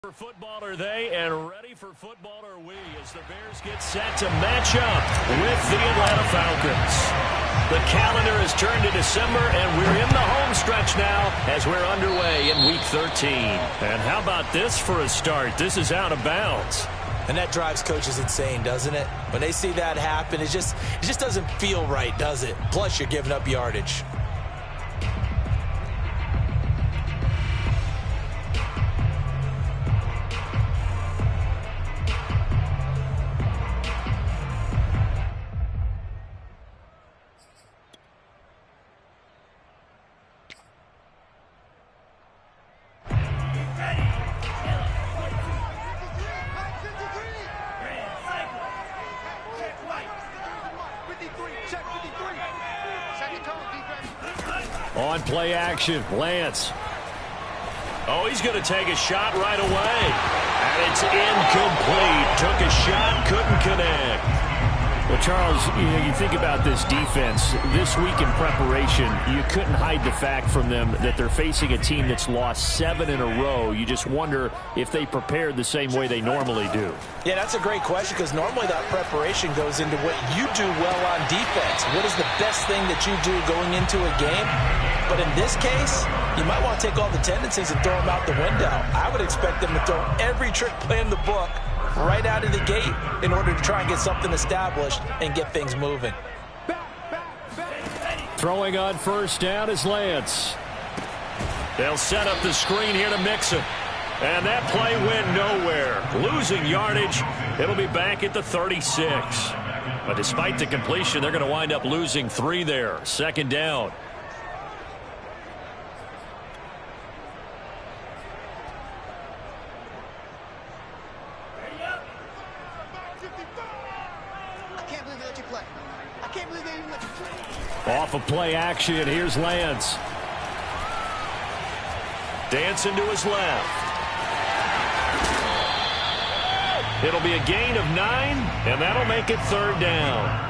For football are they, and ready for football are we, as the Bears get set to match up with the Atlanta Falcons. The calendar has turned to December, and we're in the home stretch now as we're underway in Week 13. And how about this for a start? This is out of bounds. And that drives coaches insane, doesn't it? When they see that happen, it just doesn't feel right, does it? Plus, you're giving up yardage. On play action, Lance. Oh, he's going to take a shot right away. And it's incomplete. Took a shot, couldn't connect. Well, Charles, you think about this defense. This week in preparation, you couldn't hide the fact from them that they're facing a team that's lost 7 in a row. You just wonder if they prepared the same way they normally do. Yeah, that's a great question, because normally that preparation goes into what you do well on defense. What is the best thing that you do going into a game? But in this case, you might want to take all the tendencies and throw them out the window. I would expect them to throw every trick play in the book right out of the gate in order to try and get something established and get things moving. Throwing on first down is Lance. They'll set up the screen here to mix it. And that play went nowhere. Losing yardage. It'll be back at the 36. But despite the completion, they're going to wind up losing 3 there. Second down. Off of play action, here's Lance. Dancing to his left. It'll be a gain of 9, and that'll make it third down.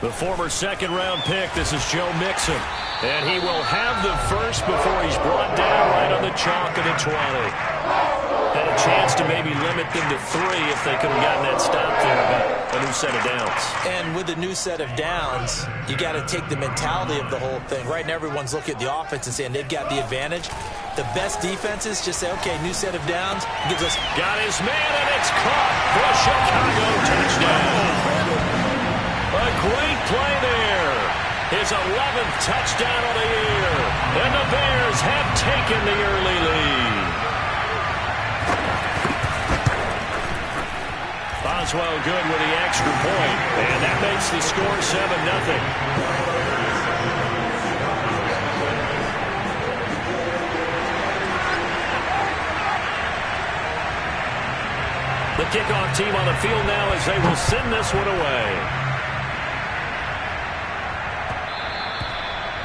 The former second-round pick, this is Joe Mixon. And he will have the first before he's brought down right on the chalk of the 20. Had a chance to maybe limit them to 3 if they could have gotten that stop there, but a new set of downs. And with a new set of downs, you got to take the mentality of the whole thing. Right now, everyone's looking at the offense and saying they've got the advantage. The best defenses just say, okay, new set of downs. Gives us. Got his man, and it's caught for a Chicago touchdown. A great play there. His 11th touchdown of the year. And the Bears have taken the early lead. Boswell good with the extra point. And that makes the score 7-0. The kickoff team on the field now as they will send this one away.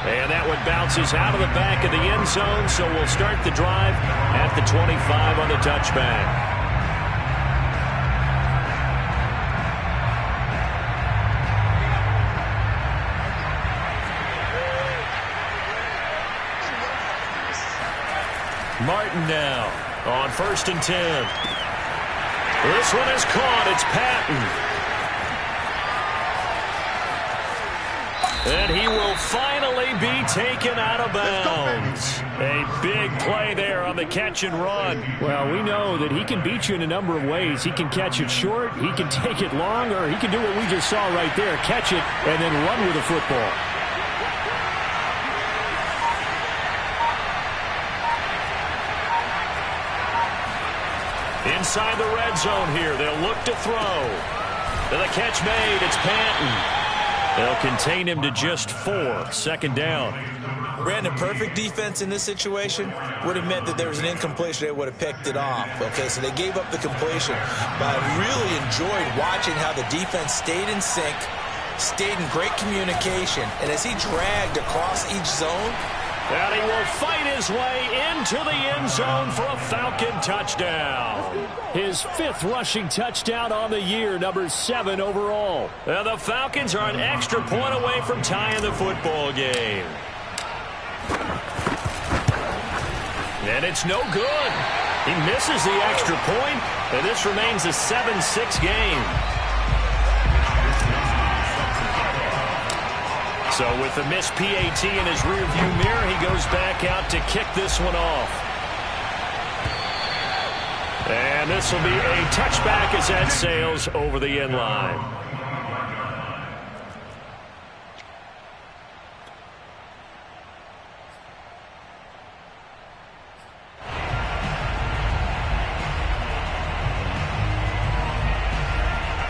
And that one bounces out of the back of the end zone, so we'll start the drive at the 25 on the touchback. Martin now on 1st and 10. This one is caught. It's Patton. And he will finally be taken out of bounds. A big play there on the catch and run. Well, we know that he can beat you in a number of ways. He can catch it short, he can take it long, or he can do what we just saw right there, catch it and then run with the football. Inside the red zone here, they'll look to throw. To the catch made, it's Patton. They'll contain him to just 4. Second down. Brandon, perfect defense in this situation would have meant that there was an incompletion. They would have picked it off. Okay, so they gave up the completion. But I really enjoyed watching how the defense stayed in sync, stayed in great communication, and as he dragged across each zone, and he will fight his way into the end zone for a Falcon touchdown. His 5th rushing touchdown on the year, number 7 overall. And the Falcons are an extra point away from tying the football game. And it's no good. He misses the extra point, and this remains a 7-6 game. So with the missed PAT in his rearview mirror, he goes back out to kick this one off. And this will be a touchback as that sails over the end line.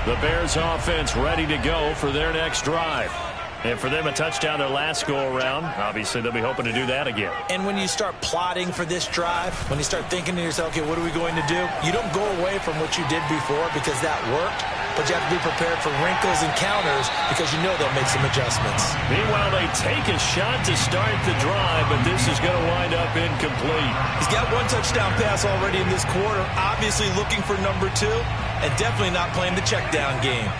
The Bears offense ready to go for their next drive. And for them, a touchdown their last go-around. Obviously, they'll be hoping to do that again. And when you start plotting for this drive, when you start thinking to yourself, okay, what are we going to do? You don't go away from what you did before because that worked, but you have to be prepared for wrinkles and counters because you know they'll make some adjustments. Meanwhile, they take a shot to start the drive, but this is going to wind up incomplete. He's got 1 touchdown pass already in this quarter, obviously looking for number 2, and definitely not playing the check down game.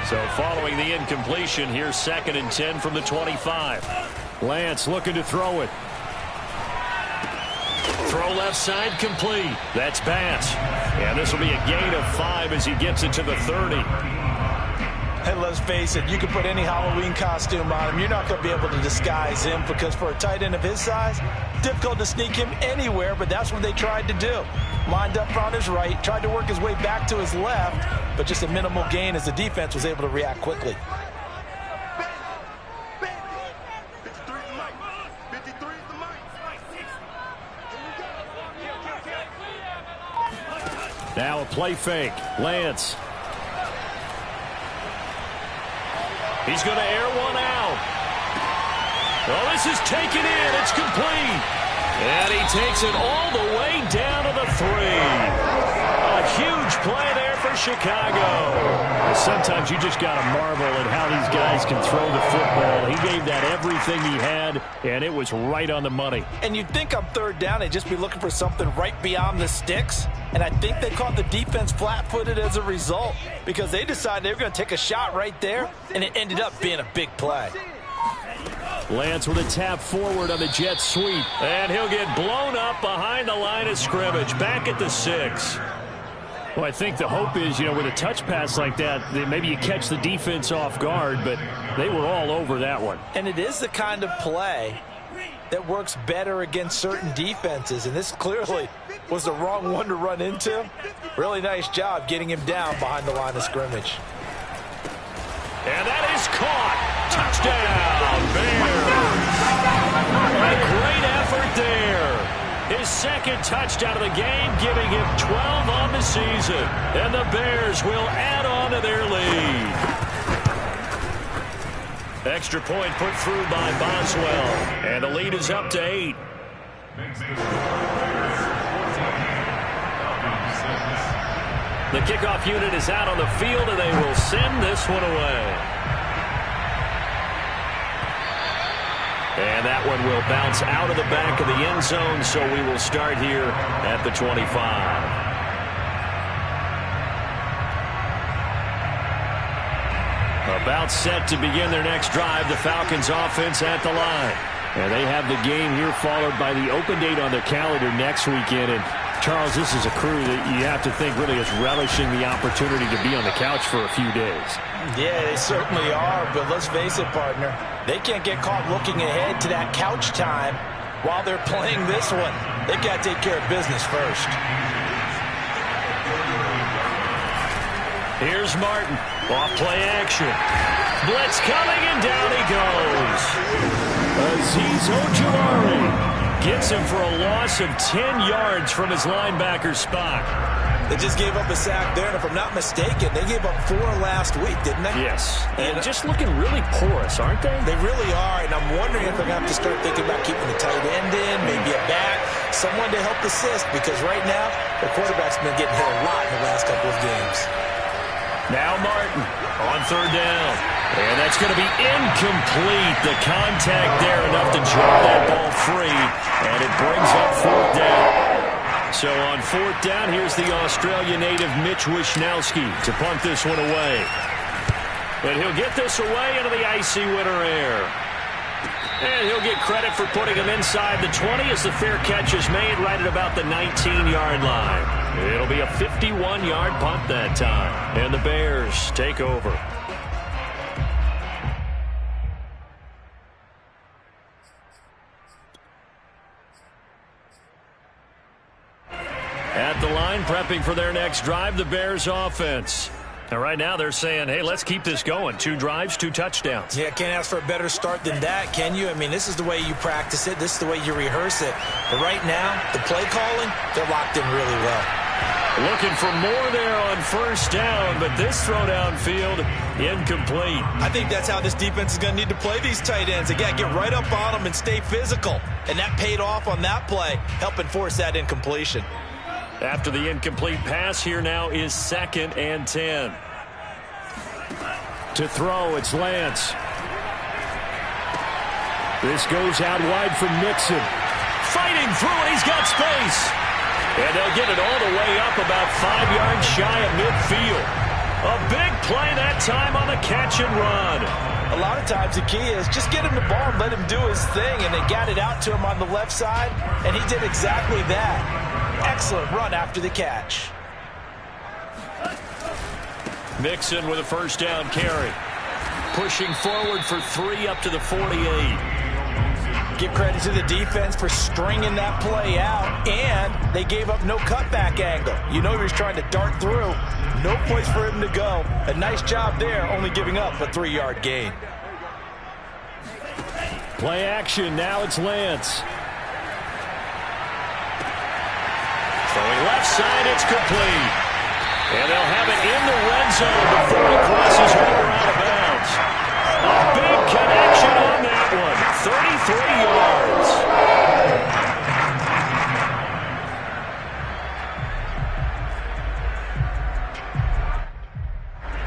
So following the incompletion, here's 2nd and 10 from the 25. Lance looking to throw it. Throw left side complete. That's Bass. And this will be a gain of 5 as he gets it to the 30. And let's face it, you can put any Halloween costume on him. You're not going to be able to disguise him because for a tight end of his size, difficult to sneak him anywhere, but that's what they tried to do. Lined up on his right, tried to work his way back to his left, but just a minimal gain as the defense was able to react quickly. Now a play fake. Lance. He's going to air one out. Oh, this is taken in. It's complete. And he takes it all the way down to the 3. A huge play there for Chicago. Sometimes you just got to marvel at how these guys can throw the football. He gave that everything he had, and it was right on the money. And you'd think on 3rd down, they'd just be looking for something right beyond the sticks. And I think they caught the defense flat-footed as a result because they decided they were going to take a shot right there, and it ended up being a big play. Lance with a tap forward on the jet sweep. And he'll get blown up behind the line of scrimmage, back at the 6. Well, I think the hope is, with a touch pass like that, maybe you catch the defense off guard, but they were all over that one. And it is the kind of play that works better against certain defenses, and this clearly was the wrong one to run into. Really nice job getting him down behind the line of scrimmage. And that is caught. Touchdown, Bears. A great effort there. His 2nd touchdown of the game, giving him 12 on the season. And the Bears will add on to their lead. Extra point put through by Boswell. And the lead is up to 8. The kickoff unit is out on the field, and they will send this one away. And that one will bounce out of the back of the end zone, so we will start here at the 25. About set to begin their next drive, the Falcons offense at the line. And they have the game here followed by the open date on their calendar next weekend. And Charles, this is a crew that you have to think really is relishing the opportunity to be on the couch for a few days. Yeah, they certainly are, but let's face it, partner. They can't get caught looking ahead to that couch time while they're playing this one. They've got to take care of business first. Here's Martin. Off play action. Blitz coming, and down he goes. Azeez Ojulari gets him for a loss of 10 yards from his linebacker spot. They just gave up a sack there, and if I'm not mistaken, they gave up 4 last week, didn't they? Yes. And just looking really porous, aren't they? They really are, and I'm wondering if they're going to have to start thinking about keeping the tight end in, maybe a back, someone to help assist, because right now, the quarterback's been getting hit a lot in the last couple of games. Now Martin on third down. And that's going to be incomplete. The contact there enough to jar that ball free. And it brings up fourth down. So on fourth down, here's the Australia native Mitch Wishnowski to punt this one away. And he'll get this away into the icy winter air. And he'll get credit for putting him inside the 20 as the fair catch is made right at about the 19-yard line. It'll be a 51-yard punt that time. And the Bears take over. At the line, prepping for their next drive, the Bears offense. And right now they're saying, hey, let's keep this going. 2 drives, 2 touchdowns. Yeah, can't ask for a better start than that, can you? I mean, this is the way you practice it. This is the way you rehearse it. But right now, the play calling, they're locked in really well. Looking for more there on first down, but this throw downfield, incomplete. I think that's how this defense is going to need to play these tight ends. They got to get right up on them and stay physical. And that paid off on that play, helping force that incompletion. After the incomplete pass, here now is 2nd and 10. To throw, it's Lance. This goes out wide from Mixon. Fighting through it, he's got space. And they'll get it all the way up about 5 yards shy of midfield. A big play that time on the catch and run. A lot of times the key is just get him the ball and let him do his thing. And they got it out to him on the left side, and he did exactly that. Excellent run after the catch. Mixon with a first down carry. Pushing forward for 3 up to the 48. Give credit to the defense for stringing that play out, and they gave up no cutback angle. You know he was trying to dart through. No place for him to go. A nice job there, only giving up a 3-yard gain. Play action, now it's Lance. Throwing left side, it's complete. And they'll have it in the red zone before he crosses over out of bounds. A big connection on that one. 33 yards.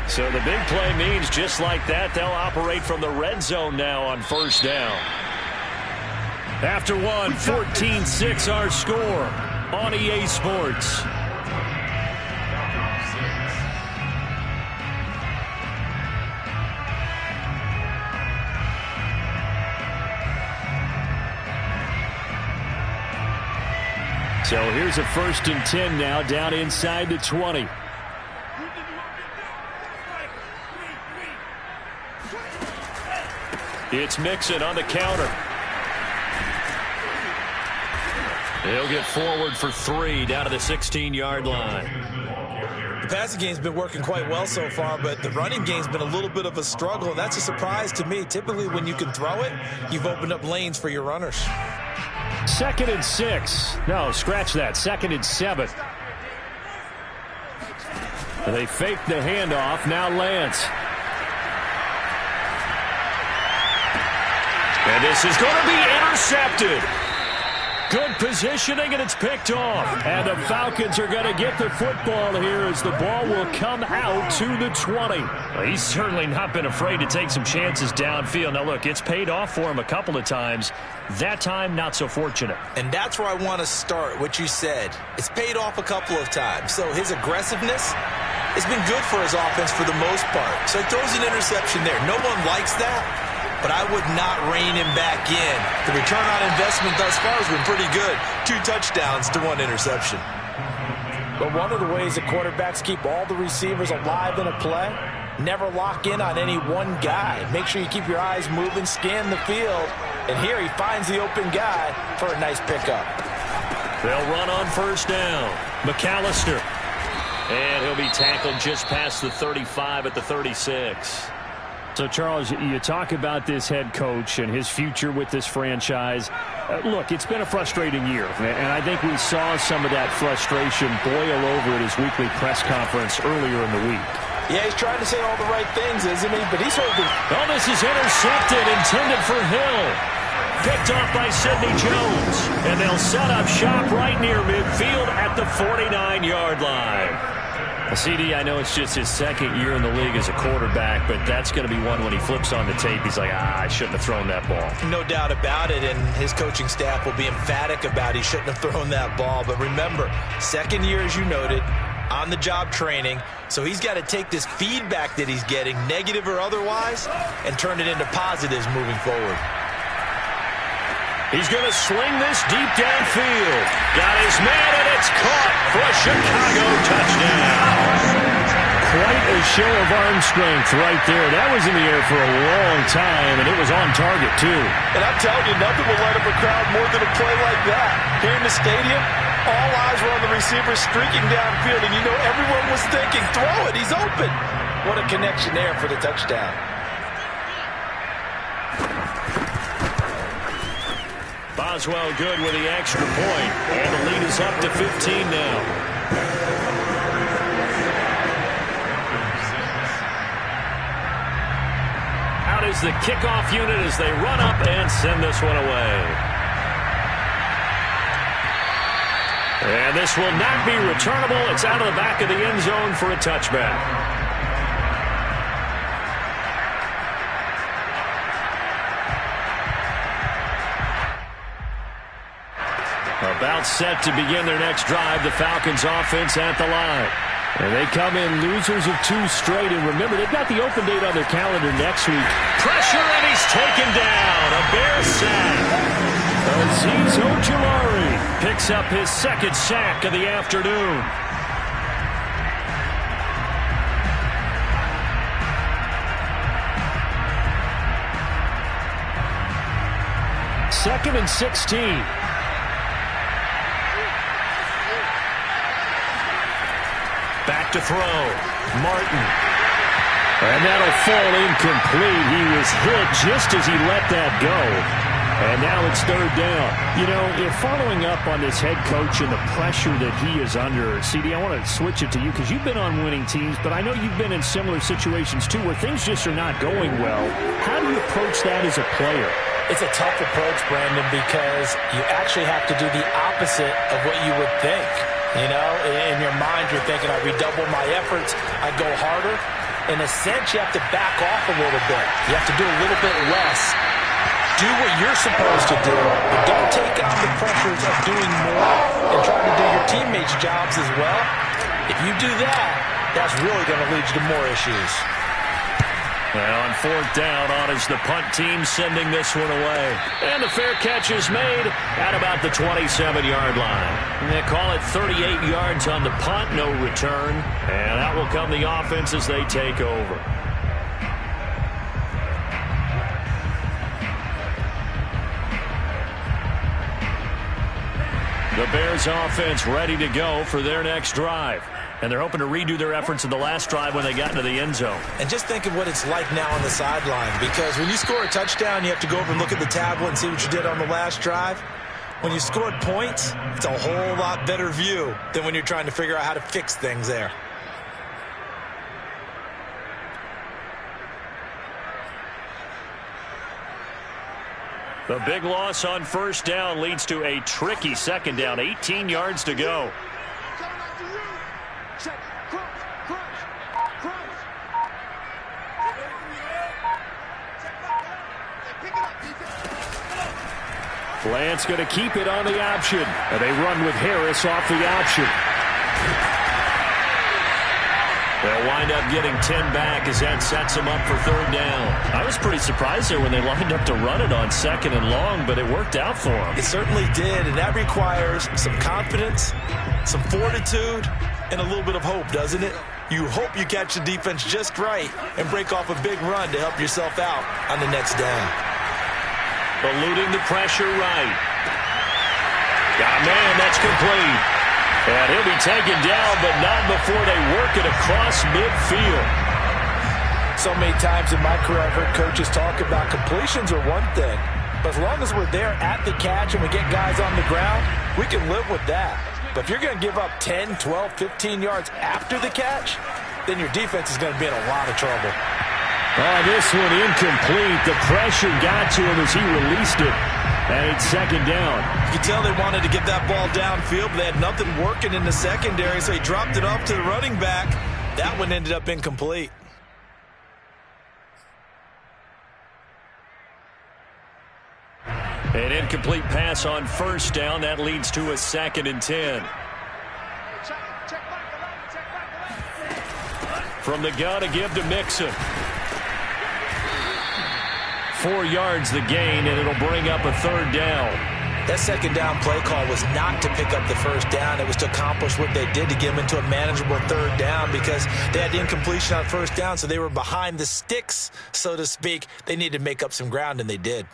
So the big play means just like that, they'll operate from the red zone now on first down. After one, 14-6 our score on EA Sports. So here's a 1st and 10 now, down inside the 20. It's Mixon on the counter. He'll get forward for 3 down to the 16-yard line. The passing game's been working quite well so far, but the running game's been a little bit of a struggle. That's a surprise to me. Typically, when you can throw it, you've opened up lanes for your runners. 2nd and 6. No, scratch that. 2nd and 7. They fake the handoff. Now Lance. And this is going to be intercepted. Good positioning, and it's picked off. And the Falcons are going to get the football here as the ball will come out to the 20. Well, he's certainly not been afraid to take some chances downfield. Now, look, it's paid off for him a couple of times. That time, not so fortunate. And that's where I want to start, what you said. It's paid off a couple of times. So his aggressiveness has been good for his offense for the most part. So he throws an interception there. No one likes that. But I would not rein him back in. The return on investment thus far has been pretty good. 2 touchdowns to 1 interception. But one of the ways that quarterbacks keep all the receivers alive in a play, never lock in on any one guy. Make sure you keep your eyes moving, scan the field. And here he finds the open guy for a nice pickup. They'll run on first down. McAllister. And he'll be tackled just past the 35 at the 36. So, Charles, you talk about this head coach and his future with this franchise. Look, it's been a frustrating year, and I think we saw some of that frustration boil over at his weekly press conference earlier in the week. Yeah, he's trying to say all the right things, isn't he? But he's hoping. Oh, this is intercepted, intended for Hill. Picked off by Sidney Jones. And they'll set up shop right near midfield at the 49-yard line. CD, I know it's just his second year in the league as a quarterback, but that's going to be one when he flips on the tape. He's like, I shouldn't have thrown that ball. No doubt about it, and his coaching staff will be emphatic about he shouldn't have thrown that ball. But remember, second year, as you noted, on-the-job training, so he's got to take this feedback that he's getting, negative or otherwise, and turn it into positives moving forward. He's going to swing this deep downfield. Got his man, and it's caught for a Chicago touchdown. Quite a show of arm strength right there. That was in the air for a long time, and it was on target, too. And I'm telling you, nothing will light up a crowd more than a play like that. Here in the stadium, all eyes were on the receiver streaking downfield, and you know everyone was thinking, throw it, he's open. What a connection there for the touchdown. Boswell good with the extra point, and the lead is up to 15 now. Out is the kickoff unit as they run up and send this one away. And this will not be returnable. It's out of the back of the end zone for a touchback. About set to begin their next drive, the Falcons offense at the line. And they come in losers of 2 straight. And remember, they've got the open date on their calendar next week. Pressure, and he's taken down. A Bear sack. Azeez Ojulari Picks up his second sack of the afternoon. Second and 16. Back to throw. Martin. And that'll fall incomplete. He was hit just as he let that go. And now it's third down. You know, if following up on this head coach and the pressure that he is under, CD, I want to switch it to you because you've been on winning teams, but I know you've been in similar situations too where things just are not going well. How do you approach that as a player? It's a tough approach, Brandon, because you actually have to do the opposite of what you would think. You know, in your mind, you're thinking, I redouble my efforts, I go harder. In a sense, you have to back off a little bit. You have to do a little bit less. Do what you're supposed to do, but don't take on the pressures of doing more and trying to do your teammates' jobs as well. If you do that, that's really going to lead you to more issues. Well, on fourth down, on is the punt team sending this one away. And the fair catch is made at about the 27-yard line. They call it 38 yards on the punt, no return. And out will come the offense as they take over. The Bears offense ready to go for their next drive. And they're hoping to redo their efforts in the last drive when they got into the end zone. And just think of what it's like now on the sideline, because when you score a touchdown, you have to go over and look at the tablet and see what you did on the last drive. When you scored points, it's a whole lot better view than when you're trying to figure out how to fix things there. The big loss on first down leads to a tricky second down. 18 yards to go. Lance going to keep it on the option. And they run with Harris off the option. They'll wind up getting 10 back as that sets them up for third down. I was pretty surprised there when they lined up to run it on second and long, but it worked out for them. It certainly did, and that requires some confidence, some fortitude, and a little bit of hope, doesn't it? You hope you catch the defense just right and break off a big run to help yourself out on the next down. Eluding the pressure right. Got a man, that's complete. And he'll be taken down, but not before they work it across midfield. So many times in my career, I've heard coaches talk about completions are one thing. But as long as we're there at the catch and we get guys on the ground, we can live with that. But if you're going to give up 10, 12, 15 yards after the catch, then your defense is going to be in a lot of trouble. Oh, this one incomplete. The pressure got to him as he released it. And it's second down. You can tell they wanted to get that ball downfield, but they had nothing working in the secondary, so he dropped it off to the running back. That one ended up incomplete. An incomplete pass on first down. That leads to a 2nd and 10. From the gun, a give to Mixon. 4 yards the gain, and it'll bring up a 3rd down. That second down play call was not to pick up the first down. It was to accomplish what they did to get them into a manageable 3rd down because they had incompletion on first down, so they were behind the sticks, so to speak. They needed to make up some ground, and they did.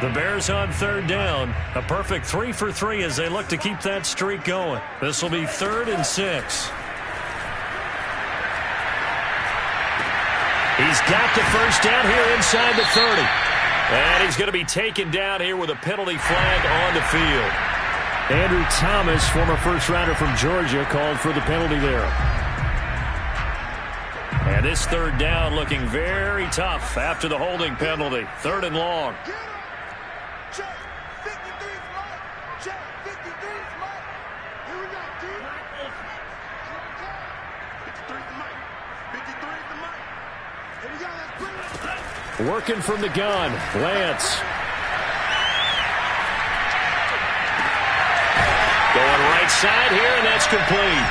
The Bears on 3rd down. A perfect 3 for 3 as they look to keep that streak going. This will be 3rd and 6. He's got the first down here inside the 30. And he's going to be taken down here with a penalty flag on the field. Andrew Thomas, former first-rounder from Georgia, called for the penalty there. And this 3rd down looking very tough after the holding penalty. 3rd and long. Working from the gun, Lance. Going right side here, and that's complete.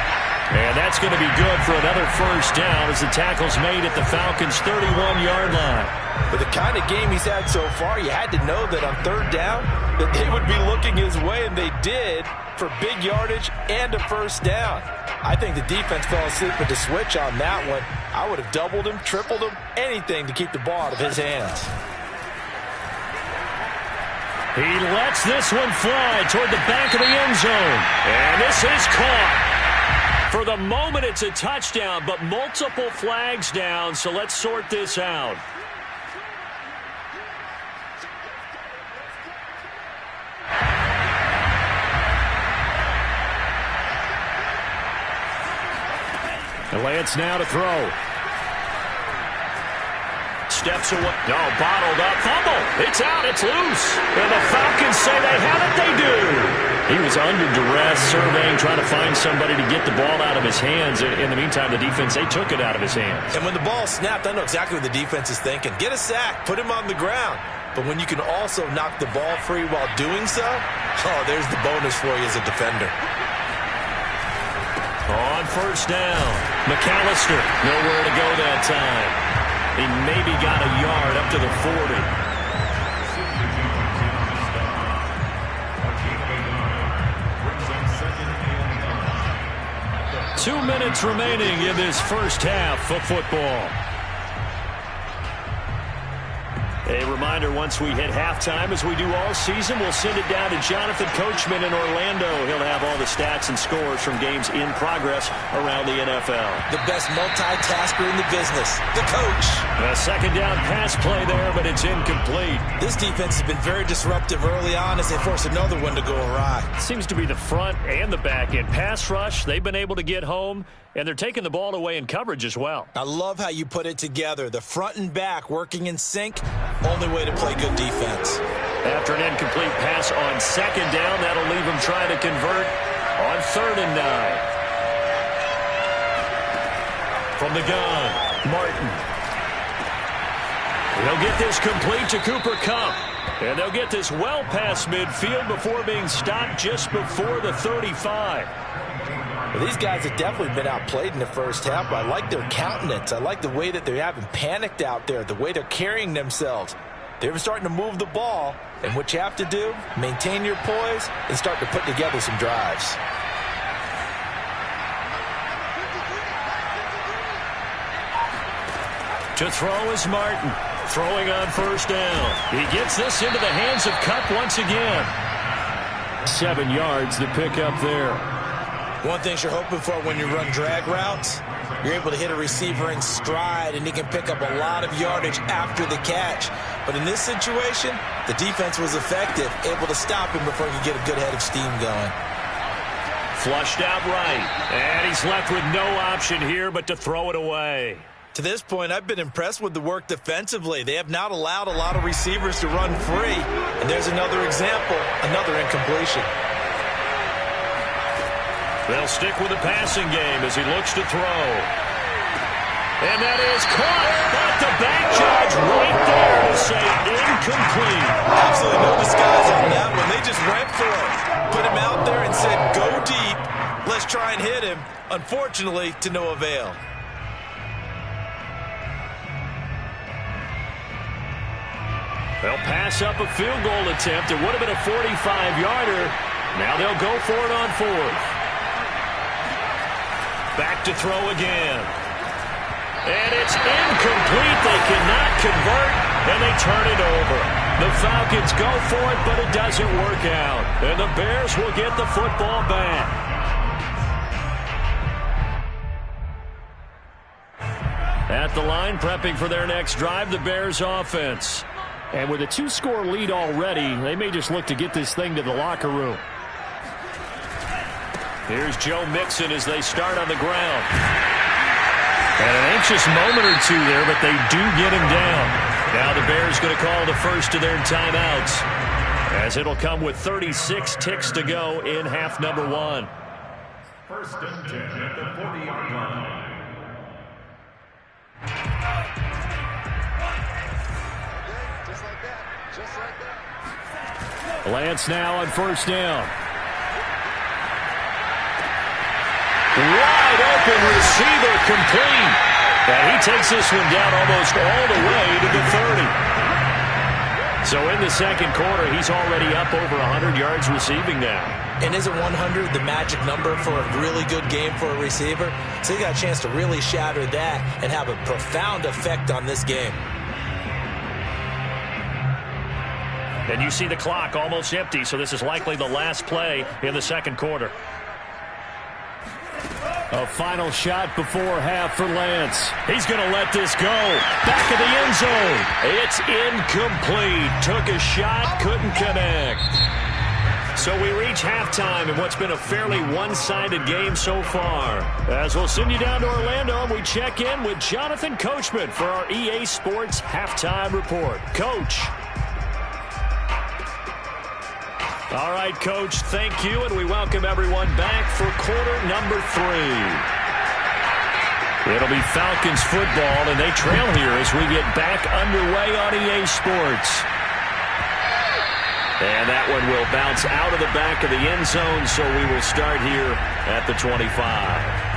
And that's going to be good for another first down as the tackle's made at the Falcons' 31-yard line. With the kind of game he's had so far, you had to know that on 3rd down that they would be looking his way, and they did for big yardage and a first down. I think the defense fell asleep with the switch on that one. I would have doubled him, tripled him, anything to keep the ball out of his hands. He lets this one fly toward the back of the end zone. And this is caught. For the moment, it's a touchdown, but multiple flags down, so let's sort this out. And Lance now to throw. Steps away. No, bottled up. Fumble. It's out. It's loose. And the Falcons say they have it. They do. He was under duress, surveying, trying to find somebody to get the ball out of his hands. In the meantime, the defense, they took it out of his hands. And when the ball snapped, I know exactly what the defense is thinking. Get a sack. Put him on the ground. But when you can also knock the ball free while doing so, oh, there's the bonus for you as a defender. On first down, McAllister, nowhere to go that time. He maybe got a yard up to the 40. Two minutes remaining in this first half of football. A reminder, once we hit halftime, as we do all season, we'll send it down to Jonathan Coachman in Orlando. He'll have all the stats and scores from games in progress around the NFL. The best multitasker in the business, the coach. A second down pass play there, but it's incomplete. This defense has been very disruptive early on as they force another one to go awry. Seems to be the front and the back end. Pass rush, they've been able to get home, and they're taking the ball away in coverage as well. I love how you put it together. The front and back working in sync. Only way to play good defense. After an incomplete pass on second down, that'll leave him trying to convert on 3rd and 9. From the gun, Martin. They'll get this complete to Cooper Kupp. And they'll get this well past midfield before being stopped just before the 35. Well, these guys have definitely been outplayed in the first half, but I like their countenance. I like the way that they haven't panicked out there, the way they're carrying themselves. They're starting to move the ball, and what you have to do, maintain your poise and start to put together some drives. To throw is Martin, throwing on first down. He gets this into the hands of Kupp once again. 7 yards to pick up there. One thing you're hoping for when you run drag routes, you're able to hit a receiver in stride, and he can pick up a lot of yardage after the catch. But in this situation, the defense was effective, able to stop him before he could get a good head of steam going. Flushed out right. And he's left with no option here but to throw it away. To this point, I've been impressed with the work defensively. They have not allowed a lot of receivers to run free. And there's another example, another incompletion. They'll stick with the passing game as he looks to throw. And that is caught. But the bank judge right there to say incomplete. Absolutely no disguise on that one. They just went for it. Put him out there and said, go deep. Let's try and hit him. Unfortunately, to no avail. They'll pass up a field goal attempt. It would have been a 45-yarder. Now they'll go for it on fourth. Back to throw again. And it's incomplete. They cannot convert, and they turn it over. The Falcons go for it, but it doesn't work out. And the Bears will get the football back. At the line, prepping for their next drive, the Bears offense. And with a 2-score lead already, they may just look to get this thing to the locker room. Here's Joe Mixon as they start on the ground. And an anxious moment or two there, but they do get him down. Now the Bears going to call the first of their timeouts, as it'll come with 36 ticks to go in half number one. First and 10 at the 40-yard line. Lance now on first down. Wide open receiver complete. And he takes this one down almost all the way to the 30. So in the second quarter, he's already up over 100 yards receiving now. And isn't 100 the magic number for a really good game for a receiver? So he got a chance to really shatter that and have a profound effect on this game. And you see the clock almost empty, so this is likely the last play in the second quarter. A final shot before half for Lance. He's going to let this go. Back of the end zone. It's incomplete. Took a shot, couldn't connect. So we reach halftime in what's been a fairly one-sided game so far. As we'll send you down to Orlando, and we check in with Jonathan Coachman for our EA Sports Halftime Report. Coach. All right, Coach, thank you, and we welcome everyone back for quarter number 3. It'll be Falcons football, and they trail here as we get back underway on EA Sports. And that one will bounce out of the back of the end zone, so we will start here at the 25.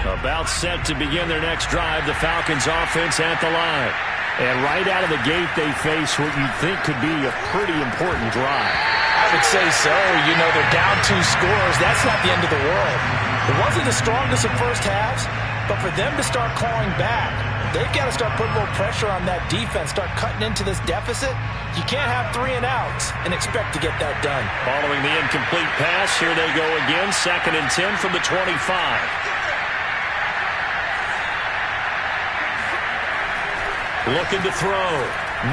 About set to begin their next drive, the Falcons offense at the line. And right out of the gate, they face what you'd think could be a pretty important drive. I would say so. You know, they're down 2 scores. That's not the end of the world. It wasn't the strongest of first halves, but for them to start clawing back, they've got to start putting a little pressure on that defense, start cutting into this deficit. You can't have 3 and outs and expect to get that done. Following the incomplete pass, here they go again, 2nd and 10 from the 25. Looking to throw.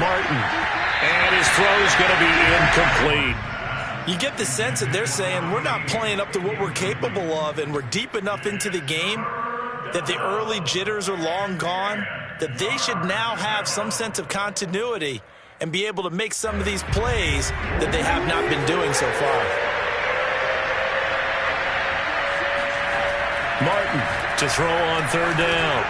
Martin. And his throw's going to be incomplete. You get the sense that they're saying we're not playing up to what we're capable of, and we're deep enough into the game that the early jitters are long gone, that they should now have some sense of continuity and be able to make some of these plays that they have not been doing so far. Martin to throw on 3rd down.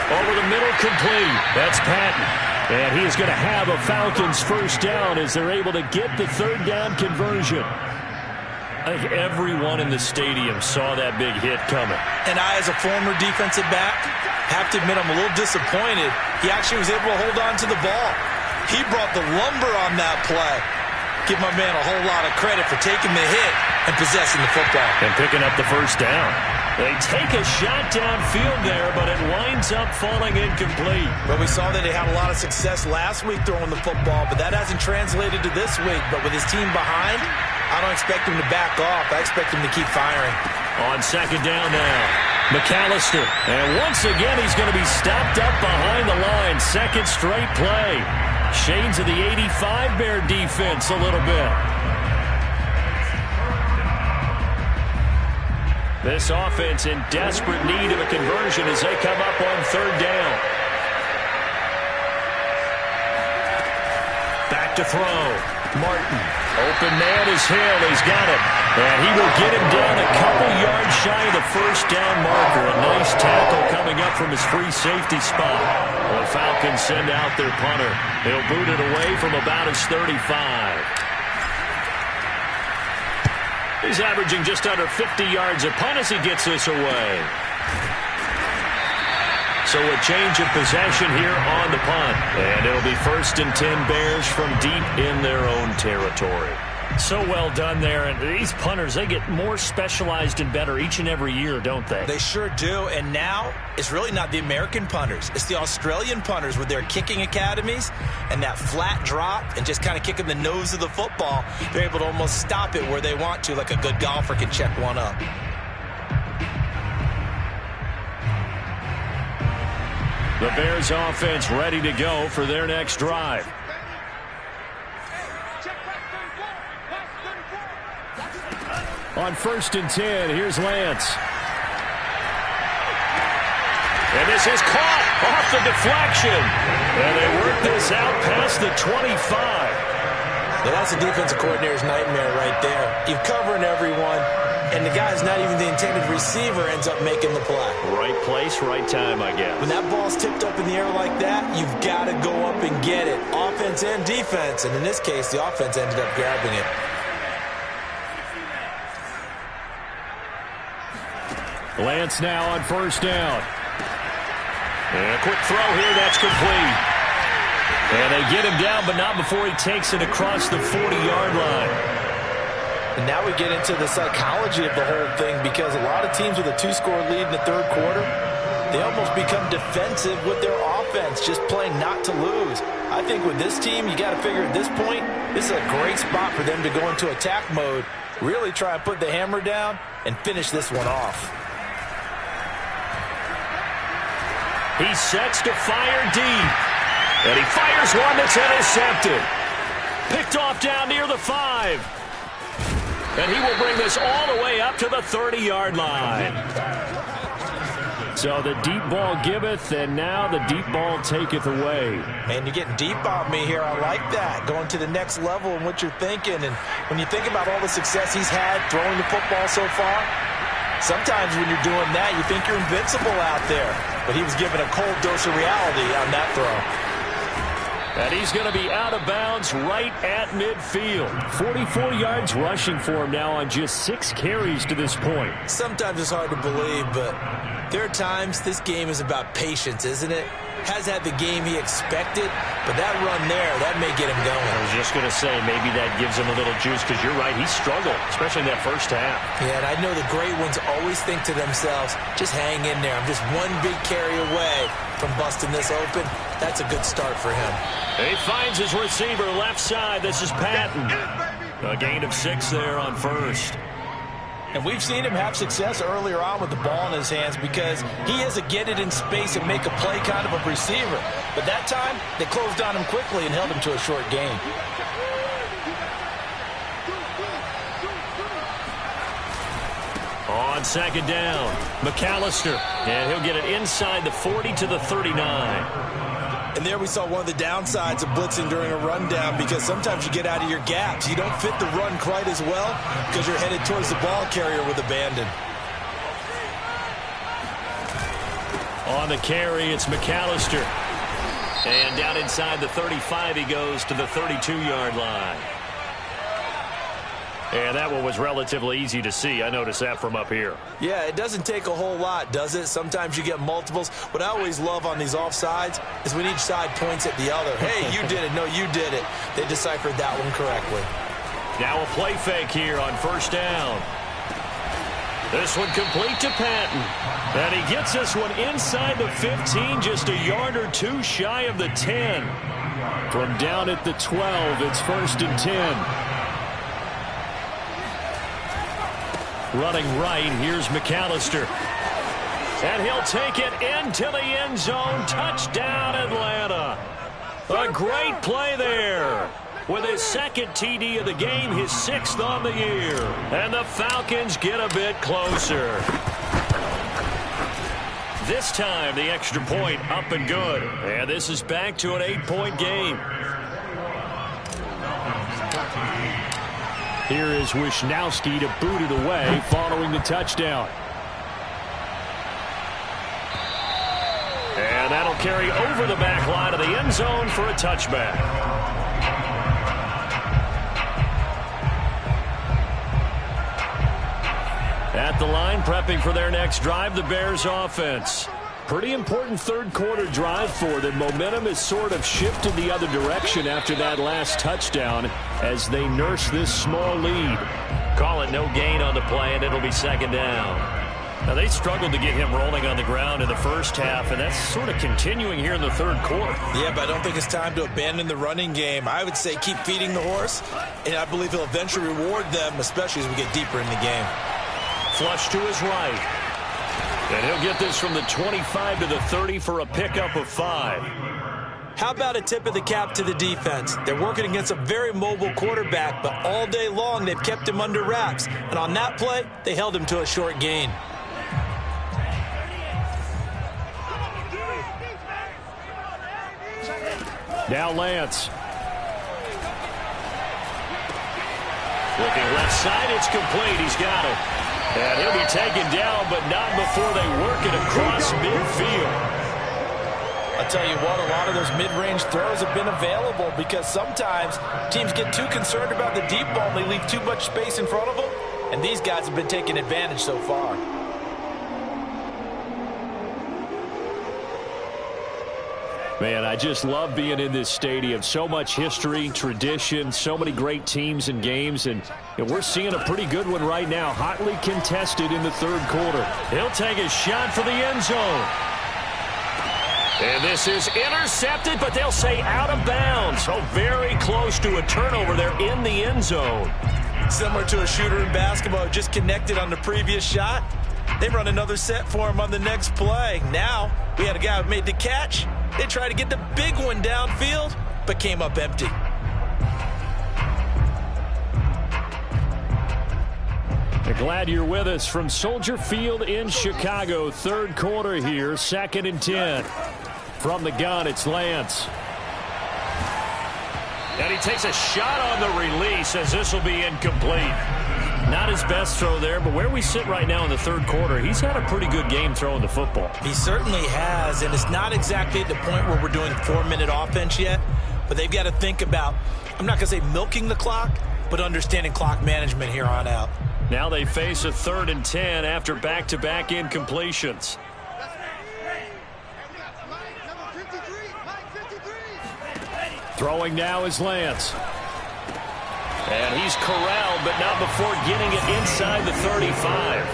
Over the middle, complete. That's Patton. And he is going to have a Falcons first down as they're able to get the 3rd down conversion. I think everyone in the stadium saw that big hit coming. And I, as a former defensive back, have to admit I'm a little disappointed. He actually was able to hold on to the ball. He brought the lumber on that play. Give my man a whole lot of credit for taking the hit and possessing the football. And picking up the first down. They take a shot downfield there, but it winds up falling incomplete. Well, we saw that they had a lot of success last week throwing the football, but that hasn't translated to this week. But with his team behind, I don't expect him to back off. I expect him to keep firing. On 2nd down now, McAllister. And once again, he's going to be stopped up behind the line. 2nd straight play. Shades of the 85 Bear defense a little bit. This offense in desperate need of a conversion as they come up on third down. Back to throw. Martin. Open man is Hill. He's got it. And he will get him down a couple yards shy of the first down marker. A nice tackle coming up from his free safety spot. The Falcons send out their punter. He'll boot it away from about his 35. He's averaging just under 50 yards a punt as he gets this away. So a change of possession here on the punt. And it'll be 1st and 10 Bears from deep in their own territory. So well done there. And these punters, they get more specialized and better each and every year, don't they? They sure do. And now it's really not the American punters. It's the Australian punters with their kicking academies and that flat drop and just kind of kicking the nose of the football. They're able to almost stop it where they want to, like a good golfer can check one up. The Bears offense ready to go for their next drive. On 1st and 10, here's Lance. And this is caught off the deflection. And they work this out past the 25. Yeah, that's a defensive coordinator's nightmare right there. You're covering everyone, and the guy's not even the intended receiver ends up making the play. Right place, right time, I guess. When that ball's tipped up in the air like that, you've got to go up and get it. Offense and defense. And in this case, the offense ended up grabbing it. Lance now on 1st down. And a quick throw here, that's complete. And they get him down, but not before he takes it across the 40-yard line. And now we get into the psychology of the whole thing, because a lot of teams with a 2-score lead in the third quarter, they almost become defensive with their offense, just playing not to lose. I think with this team, you got to figure at this point, this is a great spot for them to go into attack mode, really try and put the hammer down and finish this one off. He sets to fire deep. And he fires one that's intercepted. Picked off down near the 5. And he will bring this all the way up to the 30-yard line. So the deep ball giveth, and now the deep ball taketh away. Man, you're getting deep on me here. I like that. Going to the next level in what you're thinking. And when you think about all the success he's had throwing the football so far, sometimes when you're doing that, you think you're invincible out there. But he was given a cold dose of reality on that throw. And he's going to be out of bounds right at midfield. 44 yards rushing for him now on just 6 carries to this point. Sometimes it's hard to believe, but there are times this game is about patience, isn't it? Has had the game he expected, but that run there, that may get him going. I was just going to say, maybe that gives him a little juice, because you're right, he struggled, especially in that first half. Yeah, and I know the great ones always think to themselves, just hang in there. I'm just one big carry away from busting this open. That's a good start for him. He finds his receiver left side. This is Patton. A gain of 6 there on 1st. And we've seen him have success earlier on with the ball in his hands, because he is a get it in space and make a play kind of a receiver. But that time, they closed on him quickly and held him to a short gain. On 2nd down, McAllister. And he'll get it inside the 40 to the 39. And there we saw one of the downsides of blitzing during a rundown, because sometimes you get out of your gaps. You don't fit the run quite as well because you're headed towards the ball carrier with abandon. On the carry, it's McAllister. And down inside the 35, he goes to the 32-yard line. And that one was relatively easy to see. I noticed that from up here. Yeah, it doesn't take a whole lot, does it? Sometimes you get multiples. What I always love on these offsides is when each side points at the other. Hey, you did it. No, you did it. They deciphered that one correctly. Now a play fake here on 1st down. This one complete to Patton. And he gets this one inside the 15, just a yard or 2 shy of the 10. From down at the 12, it's 1st and 10. Running right, here's McAllister. And he'll take it into the end zone. Touchdown, Atlanta. A great play there. With his second TD of the game, his 6th on the year. And the Falcons get a bit closer. This time, the extra point up and good. And this is back to an 8-point game. Here is Wisnowski to boot it away following the touchdown. And that'll carry over the back line of the end zone for a touchback. At the line, prepping for their next drive, the Bears offense. Pretty important third quarter drive for them. Momentum has sort of shifted the other direction after that last touchdown as they nurse this small lead. Call it no gain on the play, and it'll be 2nd down. Now, they struggled to get him rolling on the ground in the first half, and that's sort of continuing here in the third quarter. Yeah, but I don't think it's time to abandon the running game. I would say keep feeding the horse, and I believe he'll eventually reward them, especially as we get deeper in the game. Flush to his right. And he'll get this from the 25 to the 30 for a pickup of 5. How about a tip of the cap to the defense? They're working against a very mobile quarterback, but all day long they've kept him under wraps. And on that play, they held him to a short gain. Now Lance. Looking left side, it's complete. He's got it. And he'll be taken down, but not before they work it across midfield. I'll tell you what, a lot of those mid-range throws have been available because sometimes teams get too concerned about the deep ball and they leave too much space in front of them, and these guys have been taking advantage so far. Man, I just love being in this stadium. So much history, tradition, so many great teams and games, and we're seeing a pretty good one right now, hotly contested in the third quarter. He'll take a shot for the end zone. And this is intercepted, but they'll say out of bounds. So very close to a turnover there in the end zone. Similar to a shooter in basketball, just connected on the previous shot. They run another set for him on the next play. Now, we had a guy who made the catch. They tried to get the big one downfield, but came up empty. Glad you're with us from Soldier Field in Chicago. Third quarter here, 2nd and 10. From the gun, it's Lance. And he takes a shot on the release as this will be incomplete. Not his best throw there, but where we sit right now in the third quarter, he's had a pretty good game throwing the football. He certainly has, and it's not exactly at the point where we're doing 4-minute offense yet, but they've got to think about, I'm not going to say milking the clock, but understanding clock management here on out. Now they face a 3rd and 10 after back-to-back incompletions. Throwing now is Lance. And he's corralled, but not before getting it inside the 35.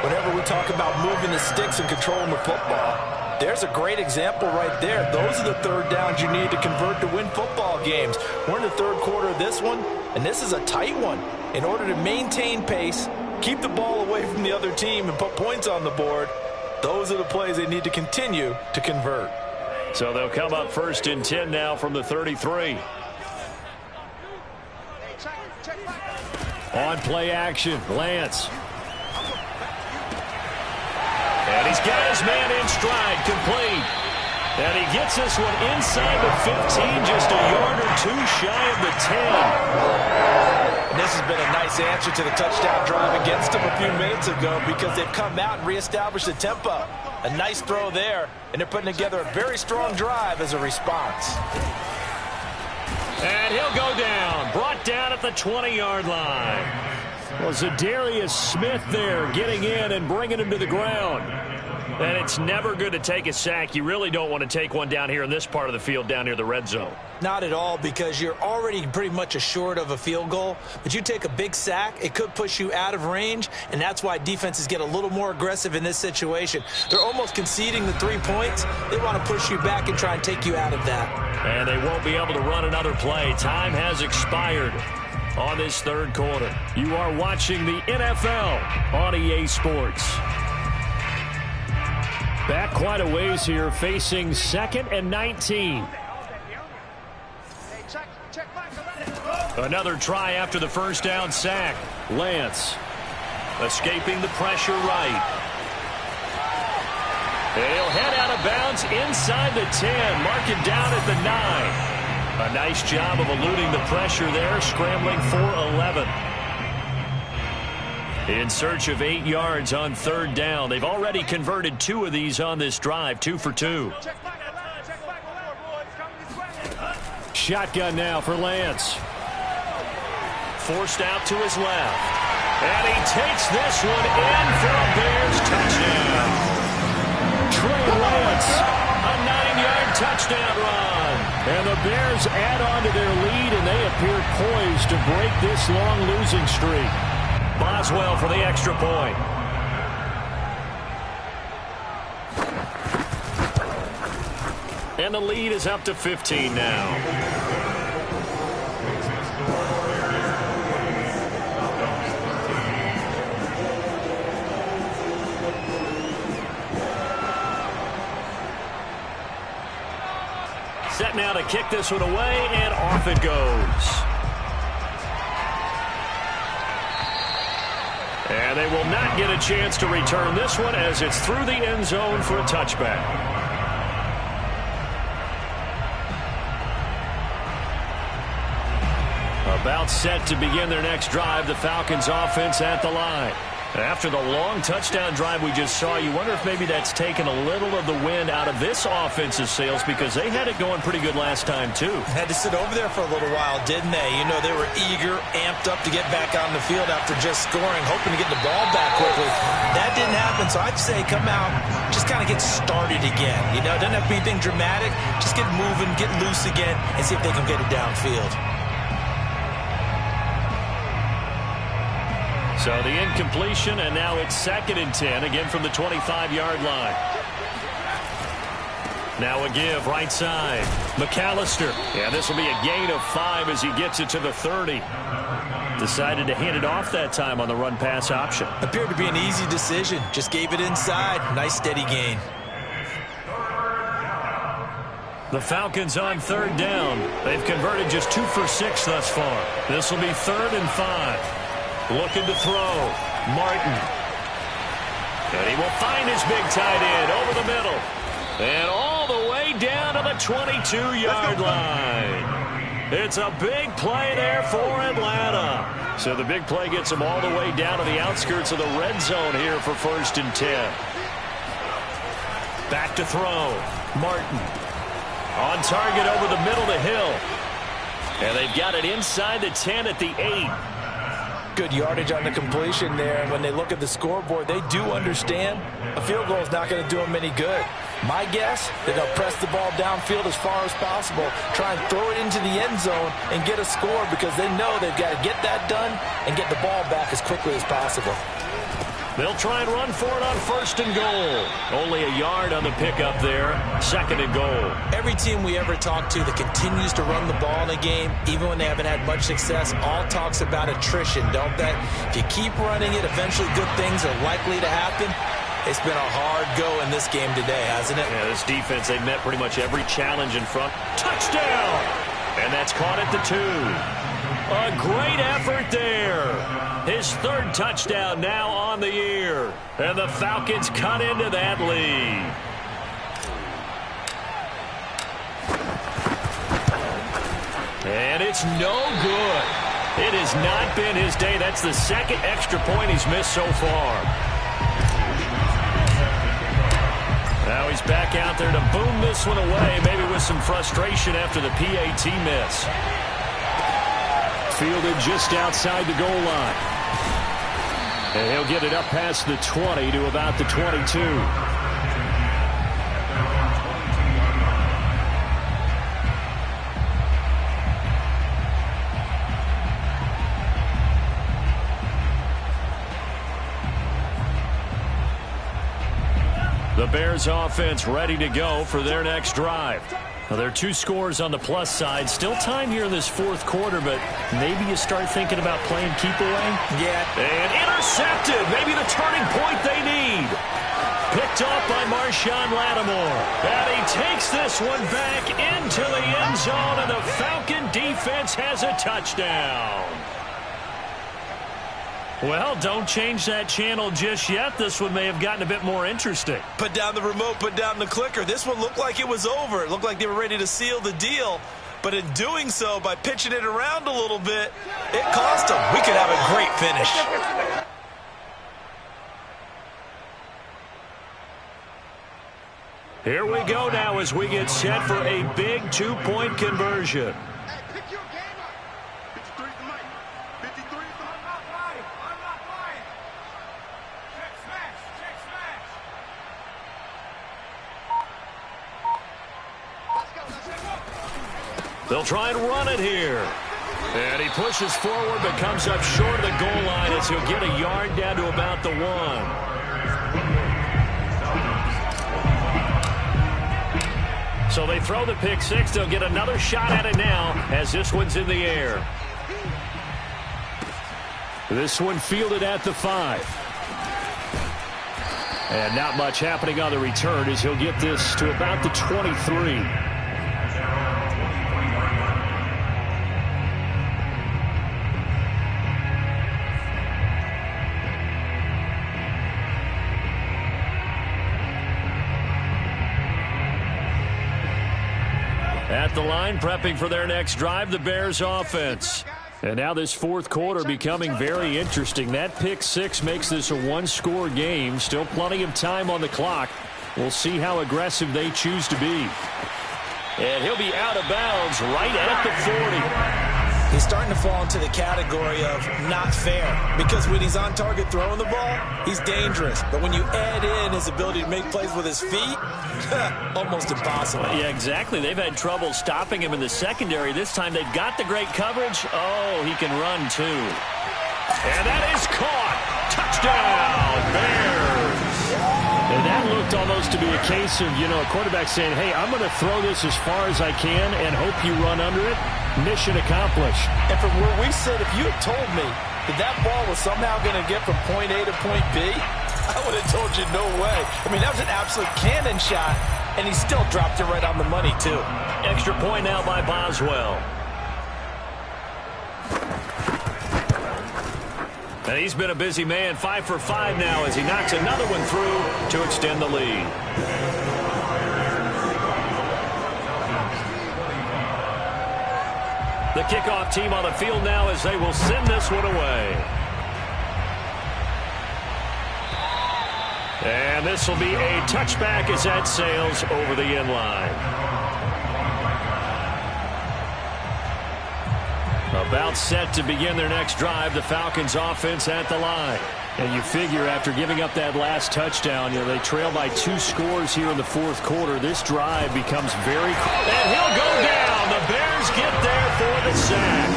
Whenever we talk about moving the sticks and controlling the football, there's a great example right there. Those are the third downs you need to convert to win football games. We're in the third quarter of this one, and this is a tight one. In order to maintain pace, keep the ball away from the other team, and put points on the board, those are the plays they need to continue to convert. So they'll come up 1st and 10 now from the 33. On play action, Lance. And he's got his man in stride, complete. And he gets this one inside the 15, just a yard or two shy of the 10. And this has been a nice answer to the touchdown drive against them a few minutes ago because they've come out and reestablished the tempo. A nice throw there, and they're putting together a very strong drive as a response. And he'll go down, brought down at the 20-yard line. Well, Zadarius Smith there getting in and bringing him to the ground. And it's never good to take a sack. You really don't want to take one down here in this part of the field down near the red zone. Not at all, because you're already pretty much assured of a field goal. But you take a big sack, it could push you out of range, and that's why defenses get a little more aggressive in this situation. They're almost conceding the 3 points. They want to push you back and try and take you out of that. And they won't be able to run another play. Time has expired on this third quarter. You are watching the NFL on EA Sports. Back quite a ways here, facing 2nd and 19. Another try after the first down sack. Lance escaping the pressure right. He'll head out of bounds inside the 10. Mark it down at the 9. A nice job of eluding the pressure there, scrambling for 11. In search of 8 yards on third down. They've already converted 2 of these on this drive, 2 for 2. Shotgun now for Lance. Forced out to his left. And he takes this one in for a Bears touchdown. Trey Lance. A 9-yard touchdown run. And the Bears add on to their lead, and they appear poised to break this long losing streak. Boswell for the extra point. And the lead is up to 15 now. Set now to kick this one away, and off it goes. And they will not get a chance to return this one as it's through the end zone for a touchback. About set to begin their next drive, the Falcons offense at the line. After the long touchdown drive we just saw, you wonder if maybe that's taken a little of the wind out of this offensive sails, because they had it going pretty good last time, too. Had to sit over there for a little while, didn't they? You know, they were eager, amped up to get back on the field after just scoring, hoping to get the ball back quickly. That didn't happen, so I'd say come out, just kind of get started again. You know, it doesn't have to be anything dramatic. Just get moving, get loose again, and see if they can get it downfield. So the incompletion, and now it's 2nd and 10, again from the 25-yard line. Now a give, right side. McAllister. Yeah, this will be a gain of 5 as he gets it to the 30. Decided to hand it off that time on the run-pass option. Appeared to be an easy decision. Just gave it inside. Nice, steady gain. The Falcons on third down. They've converted just 2 for 6 thus far. This will be 3rd and 5. Looking to throw. Martin. And he will find his big tight end over the middle. And all the way down to the 22-yard line. It's a big play there for Atlanta. So the big play gets them all the way down to the outskirts of the red zone here for 1st and 10. Back to throw. Martin. On target over the middle to Hill. And they've got it inside the 10 at the 8. Good yardage on the completion there. And when they look at the scoreboard, they do understand a field goal is not going to do them any good. My guess, they're going to press the ball downfield as far as possible, try and throw it into the end zone and get a score, because they know they've got to get that done and get the ball back as quickly as possible. They'll try and run for it on 1st and goal. Only a yard on the pickup there. 2nd and goal. Every team we ever talk to that continues to run the ball in a game, even when they haven't had much success, all talks about attrition, don't they? If you keep running it, eventually good things are likely to happen. It's been a hard go in this game today, hasn't it? Yeah, this defense, they've met pretty much every challenge in front. Touchdown! And that's caught at the 2. A great effort there. His 3rd touchdown now on the year. And the Falcons cut into that lead. And it's no good. It has not been his day. That's the 2nd extra point he's missed so far. Now he's back out there to boom this one away, maybe with some frustration after the PAT miss. Fielded just outside the goal line. And he'll get it up past the 20 to about the 22. The Bears offense ready to go for their next drive. Now, there are 2 scores on the plus side. Still time here in this 4th quarter, but maybe you start thinking about playing keep away. Yeah. And intercepted. Maybe the turning point they need. Picked picked off by Marshawn Lattimore. And he takes this one back into the end zone, and the Falcon defense has a touchdown. Well, don't change that channel just yet. This one may have gotten a bit more interesting. Put down the remote, put down the clicker. This one looked like it was over. It looked like they were ready to seal the deal. But in doing so, by pitching it around a little bit, it cost them. We could have a great finish. Here we go now as we get set for a big two-point conversion. They'll try and run it here. And he pushes forward but comes up short of the goal line as he'll get a yard down to about the 1. So they throw the pick six. They'll get another shot at it now as this one's in the air. This one fielded at the 5. And not much happening on the return as he'll get this to about the 23. At the line, prepping for their next drive, the Bears offense. And now this fourth quarter becoming very interesting. That pick six makes this a one-score game. Still plenty of time on the clock. We'll see how aggressive they choose to be. And he'll be out of bounds right at the 40. He's starting to fall into the category of not fair, because when he's on target throwing the ball, he's dangerous. But when you add in his ability to make plays with his feet, almost impossible. Yeah, exactly. They've had trouble stopping him in the secondary. This time they've got the great coverage. Oh, he can run too. And that is caught. Touchdown, Bears. And that looked almost to be a case of, a quarterback saying, hey, I'm going to throw this as far as I can and hope you run under it. Mission accomplished. And from where we sit, if you had told me that ball was somehow going to get from point A to point B, I would have told you no way. I mean, that was an absolute cannon shot, and he still dropped it right on the money, too. Extra point now by Boswell. And he's been a busy man, 5 for 5 now as he knocks another one through to extend the lead. The kickoff team on the field now as they will send this one away. And this will be a touchback as that sails over the end line. About set to begin their next drive, the Falcons offense at the line. And you figure after giving up that last touchdown, they trail by 2 scores here in the fourth quarter. This drive becomes very... And he'll go down. The Bears get there for the sack.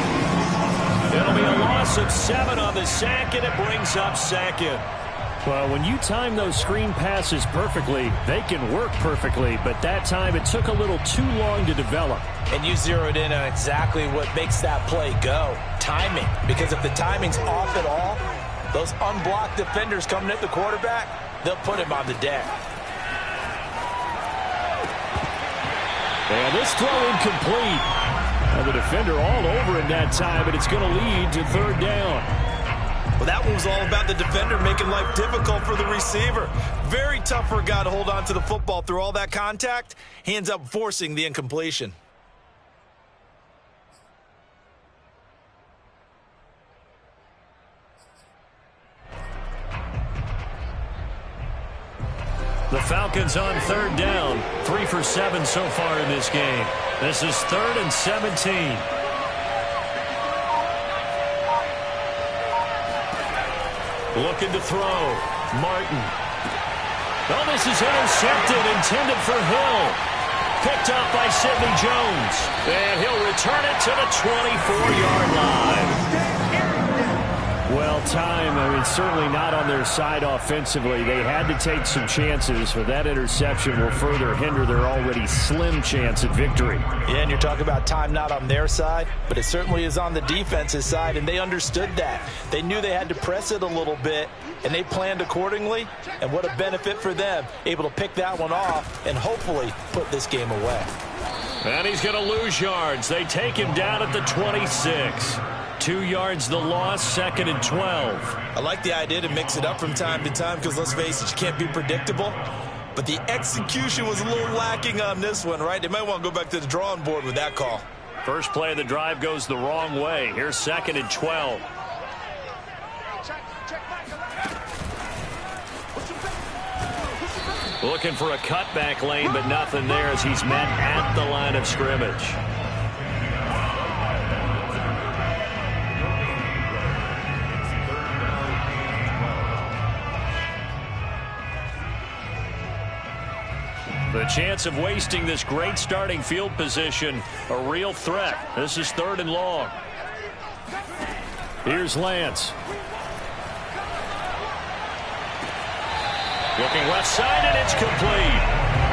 It'll be a loss of 7 on the sack, and it brings up second. Well, when you time those screen passes perfectly, they can work perfectly. But that time, it took a little too long to develop. And you zeroed in on exactly what makes that play go. Timing. Because if the timing's off at all, those unblocked defenders coming at the quarterback, they'll put him on the deck. And this throw incomplete. And the defender all over it that time, but it's going to lead to third down. Well, that one was all about the defender making life difficult for the receiver. Very tough for a guy to hold on to the football through all that contact. He ends up forcing the incompletion. The Falcons on third down. 3 for 7 so far in this game. This is 3rd and 17. Looking to throw. Martin. Oh, this is intercepted, intended for Hill. Picked up by Sidney Jones. And he'll return it to the 24-yard line. Well, time, certainly not on their side offensively. They had to take some chances, but that interception will further hinder their already slim chance at victory. Yeah, and you're talking about time not on their side, but it certainly is on the defense's side, and they understood that. They knew they had to press it a little bit, and they planned accordingly, and what a benefit for them, able to pick that one off and hopefully put this game away. And he's going to lose yards. They take him down at the 26. 2 yards the loss, 2nd and 12. I like the idea to mix it up from time to time because, let's face it, you can't be predictable. But the execution was a little lacking on this one, right? They might want to go back to the drawing board with that call. First play of the drive goes the wrong way. Here's 2nd and 12. Looking for a cutback lane, but nothing there as he's met at the line of scrimmage. The chance of wasting this great starting field position, a real threat. This is 3rd and long. Here's Lance. Looking left side, and it's complete.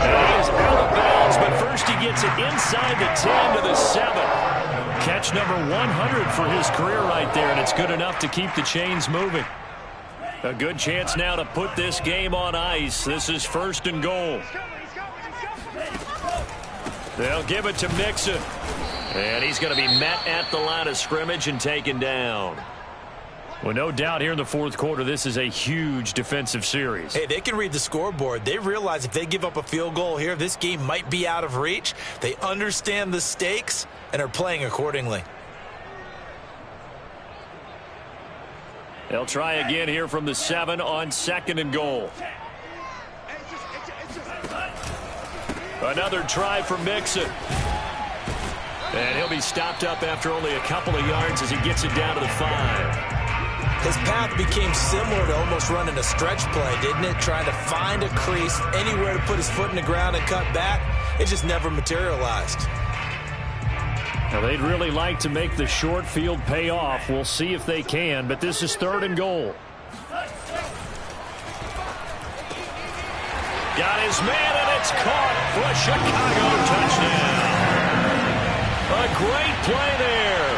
And he is out of bounds, but first he gets it inside the 10 to the 7. Catch number 100 for his career right there, and it's good enough to keep the chains moving. A good chance now to put this game on ice. This is 1st and goal. They'll give it to Mixon. And he's going to be met at the line of scrimmage and taken down. Well, no doubt here in the 4th quarter, this is a huge defensive series. Hey, they can read the scoreboard. They realize if they give up a field goal here, this game might be out of reach. They understand the stakes and are playing accordingly. They'll try again here from the 7 on 2nd and goal. Another try for Mixon. And he'll be stopped up after only a couple of yards as he gets it down to the 5. His path became similar to almost running a stretch play, didn't it? Trying to find a crease, anywhere to put his foot in the ground and cut back. It just never materialized. Now, they'd really like to make the short field pay off. We'll see if they can, but this is 3rd and goal. Got his man, and it's caught for a Chicago touchdown. A great play there.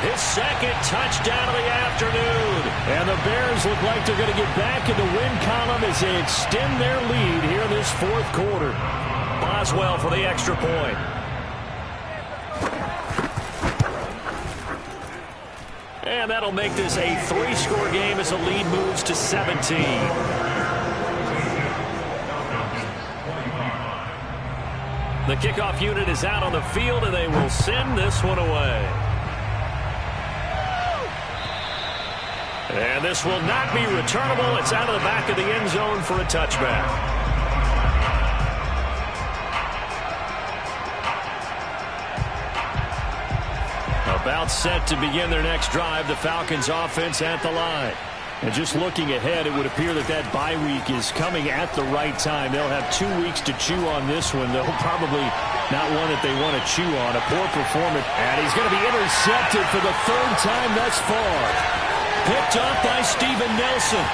His 2nd touchdown of the afternoon. And the Bears look like they're going to get back in the win column as they extend their lead here in this 4th quarter. Boswell for the extra point. And that'll make this a 3-score game as the lead moves to 17. The kickoff unit is out on the field, and they will send this one away. And this will not be returnable. It's out of the back of the end zone for a touchback. About set to begin their next drive, the Falcons offense at the line. And just looking ahead, it would appear that that bye week is coming at the right time. They'll have 2 weeks to chew on this one, though probably not one that they want to chew on. A poor performance. And he's going to be intercepted for the 3rd time thus far. Picked off by Steven Nelson.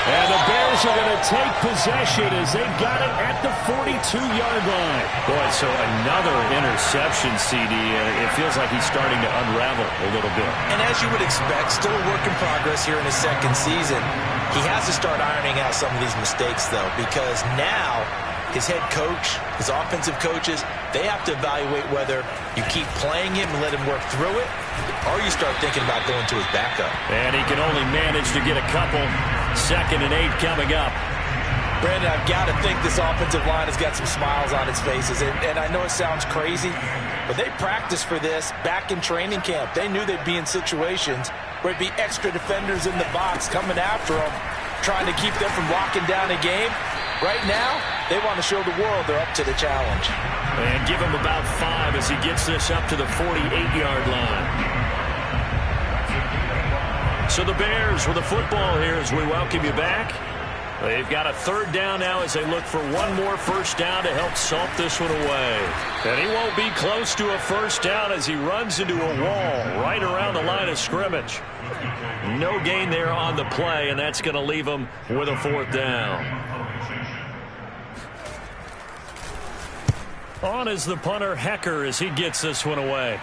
And the Bears are going to take possession as they've got it at the 42-yard line. Boy, so another interception, CD. It feels like he's starting to unravel a little bit. And as you would expect, still a work in progress here in his 2nd season. He has to start ironing out some of these mistakes, though, because now his head coach, his offensive coaches, they have to evaluate whether you keep playing him and let him work through it, or you start thinking about going to his backup. And he can only manage to get a couple. 2nd and 8 coming up. Brandon, I've got to think this offensive line has got some smiles on its faces. And I know it sounds crazy, but they practiced for this back in training camp. They knew they'd be in situations where it'd be extra defenders in the box coming after them, trying to keep them from locking down a game. Right now, they want to show the world they're up to the challenge. And give him about 5 as he gets this up to the 48-yard line. So the Bears with the football here as we welcome you back. They've got a 3rd down now as they look for one more 1st down to help salt this one away. And he won't be close to a 1st down as he runs into a wall right around the line of scrimmage. No gain there on the play, and that's going to leave him with a 4th down. On is the punter, Hecker, as he gets this one away.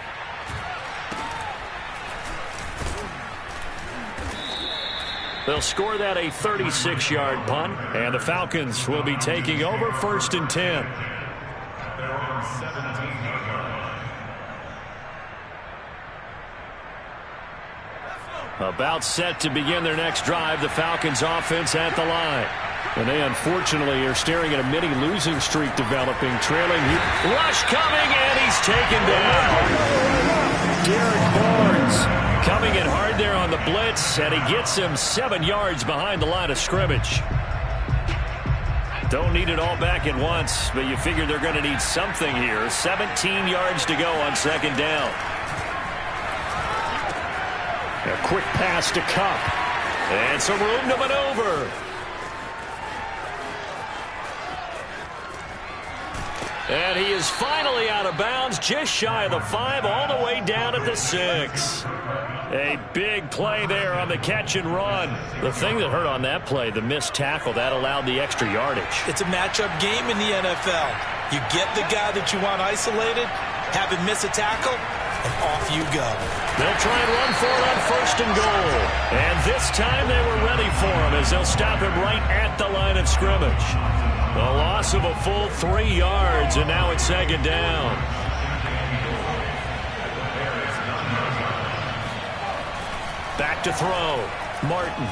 They'll score that a 36-yard punt, and the Falcons will be taking over 1st and 10. About set to begin their next drive, the Falcons offense at the line. And they unfortunately are staring at a mini losing streak developing, trailing. Rush coming, and he's taken down. Derek Barnes coming in hard there on the blitz, and he gets him 7 yards behind the line of scrimmage. Don't need it all back at once, but you figure they're going to need something here. 17 yards to go on 2nd down. A quick pass to Cup. And some room to maneuver. And he is finally out of bounds, just shy of the 5, all the way down at the 6. A big play there on the catch and run. The thing that hurt on that play, the missed tackle, that allowed the extra yardage. It's a matchup game in the NFL. You get the guy that you want isolated, have him miss a tackle, and off you go. They'll try and run for it on 1st and goal. And this time they were ready for him as they'll stop him right at the line of scrimmage. A loss of a full 3 yards, and now it's 2nd down. Back to throw. Martin.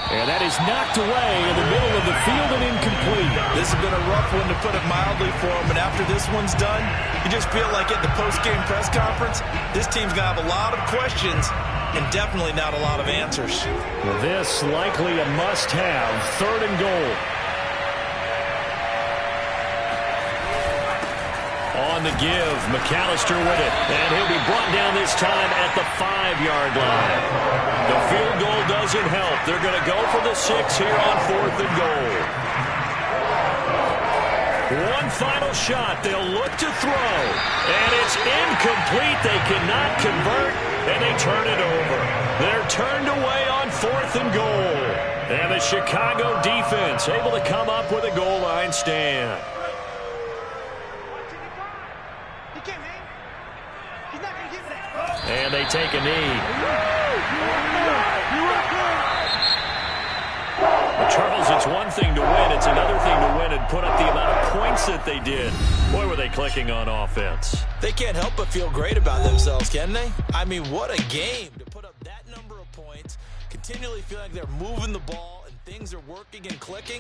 And that is knocked away in the middle of the field and incomplete. This has been a rough one, to put it mildly, for him. And after this one's done, you just feel like at the post-game press conference, this team's going to have a lot of questions and definitely not a lot of answers. This likely a must-have. 3rd and goal. On the give, McAllister with it, and he'll be brought down this time at the 5-yard line. The field goal doesn't help. They're going to go for the 6 here on 4th and goal. One final shot. They'll look to throw, and it's incomplete. They cannot convert, and they turn it over. They're turned away on 4th and goal, and the Chicago defense able to come up with a goal line stand. And they take a knee. Well, Charles, it's one thing to win. It's another thing to win and put up the amount of points that they did. Boy, were they clicking on offense. They can't help but feel great about themselves, can they? I mean, what a game to put up that number of points, continually feel like they're moving the ball and things are working and clicking.